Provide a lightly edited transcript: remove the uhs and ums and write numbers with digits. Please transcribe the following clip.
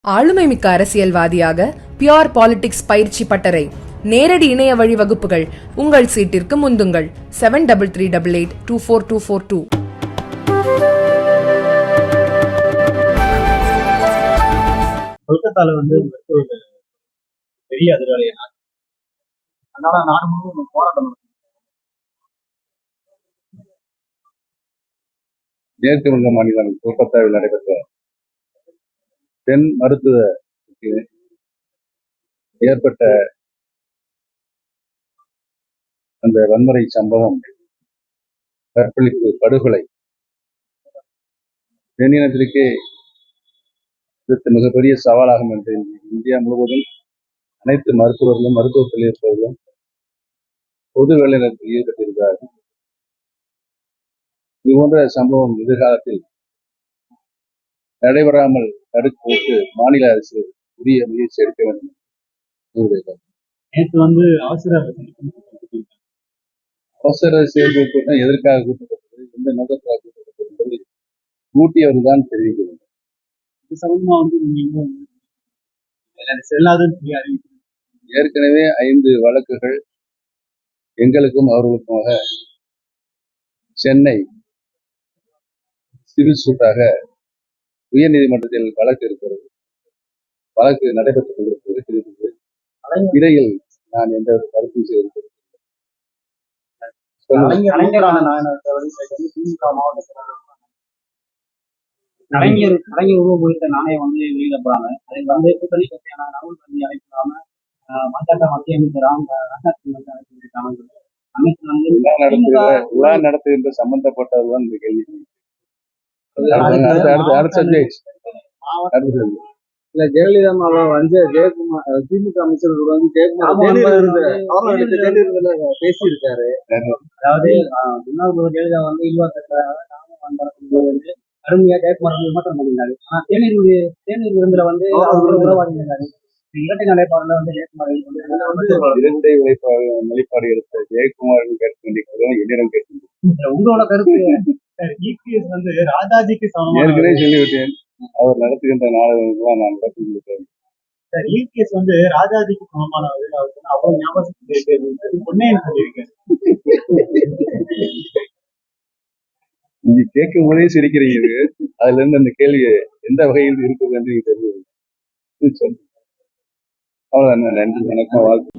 ஆளுமைமிக்க அரசியல்வாதியாக pure politics பயிற்சி பட்டறை, நேரடி இணைய வழி வகுப்புகள். உங்கள் சீட்டிற்கு முந்துங்கள். 7338824242. கொல்கத்தால ஒரு பெரிய அதிர்வலையை அதனால நாடு முழுவதும் போராட்டம். மேற்கு வங்க மாநிலம் கொல்கத்தாவில் நடைபெற்ற பெண் மருத்துவ ஏற்பட்ட அந்த வன்முறை சம்பவம், கற்பழிப்பு படுகொலை பெண்ணினத்திற்கே மிகப்பெரிய சவாலாகும் என்று இந்தியா முழுவதும் அனைத்து மருத்துவர்களும், மருத்துவத்தில் இருப்பவர்களும் பொது வேலைநிறுத்தத்தில் ஈடுபட்டிருக்கிறார்கள். இது போன்ற சம்பவம் எதிர்காலத்தில் நடைபெறாமல் தடுத்து மாநில அரசு உரிய முயற்சி எடுக்க வேண்டும். நேற்று அவசர சேவை கூட்டம் எதற்காக கூட்டப்பட்டது, எந்த நோக்கத்தாக கூட்டப்பட்டது என்பதை ஊட்டி அவர்தான் தெரிவிக்க வேண்டும். இது சம்பந்தமா செல்லாதுன்னு சொல்லி அறிவிக்கிறது. ஏற்கனவே 5 வழக்குகள் எங்களுக்கும் அவர்களுக்குமாக சென்னை சிவில் சூட்டாக உயர்நீதிமன்றத்தில் வழக்கு இருக்கிறது. வழக்கு நடைபெற்றுக் கொண்டிருக்கிறது. இடையில் நான் எந்த ஒரு கருத்தும் செய்திருக்கிறேன். கலைஞர் உருவம் குறித்த நாணயம் வெளியிடப்படுறாங்க. அதை கூட்டணி கட்சியான ராகுல் காந்தி அழைக்காம பாஜக மத்திய அமைச்சர் விழா நடத்துகின்ற சம்பந்தப்பட்டதுதான் இந்த கேள்வி. இல்ல, ஜெயலலிதா ஜெயக்குமார் திமுக அமைச்சர்கள் ஜெயக்குமார் பேசியிருக்காரு. அதாவது முன்னாள் ஜெயலலிதா அருமையா ஜெயக்குமார் விமர்சனம் பண்ணியிருந்தாரு. ஆனா தேநீர் விருந்துல உறவாடி இருந்தாரு. இரட்டை நிலைப்பாடுல ஜெயக்குமார் இரட்டை நிலைப்பாடு எடுத்த ஜெயக்குமார் கேட்க வேண்டிய என்னிடம் கேட்க. உங்களோட கருத்து ராஜாஜிக்கு ஏற்கனவே சொல்லிவிட்டேன். அவர் நடத்துகின்ற நாடகங்கள்லாம் நான் நடத்தி கொடுத்தேன். ராஜாஜிக்கு சமமானவர். அவ்வளவு ஞாபகம் பொன்னையன் சொல்லியிருக்கேன். நீங்க கேட்கும் போதே சிரிக்கிறீங்க. அதுல இருந்து அந்த கேள்வி எந்த வகையில் இருக்குது என்று தெரிஞ்சு அவ்வளவுதான். நன்றி, வணக்கம், வாழ்த்து.